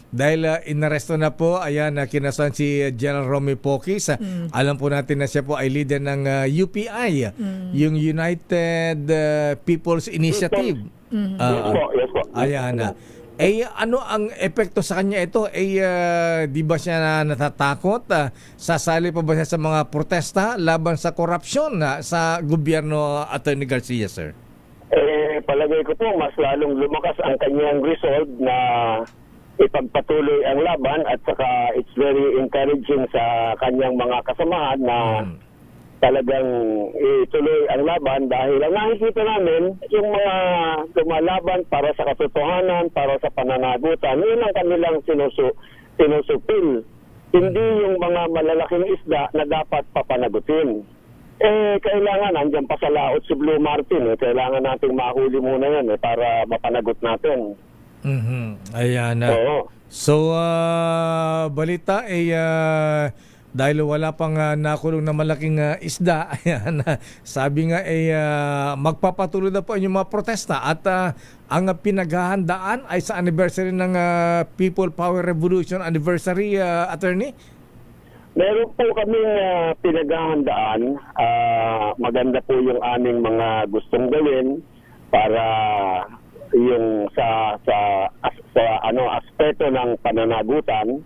dahil inaresto na po, ayan, kinasuhan si General Romy Poquis. Alam po natin na siya po ay leader ng UPI, yung United People's Initiative. Yes po, yes po. Ayan na. Ano ang epekto sa kanya ito? Di ba siya natatakot? Sasali pa ba siya sa mga protesta laban sa korupsyon sa gobyerno, Attorney Garcia, sir? Palagay ko po, mas lalong lumakas ang kanyang resolve na ipagpatuloy ang laban at saka it's very encouraging sa kanyang mga kasamahan na talagang ituloy ang laban dahil ang nakikita namin yung mga lumalaban para sa katotohanan, para sa pananagutan, yun ang kanilang sinusupil. Hindi yung mga malalaking isda na dapat papanagutin. Kailangan, andyan pa sa laot si Blue Martin, kailangan nating mahuli muna yan para mapanagot natin. Ayan. Oo. So, balita dahil wala pang nakulong na malaking isda, ayan, sabi nga magpapatuloy na po yung mga protesta at ang pinaghahandaan ay sa anniversary ng People Power Revolution anniversary, Attorney? Meron po kaming pinaghahandaan. Maganda po yung aming mga gustong gawin para yung sa aspeto ng pananagutan.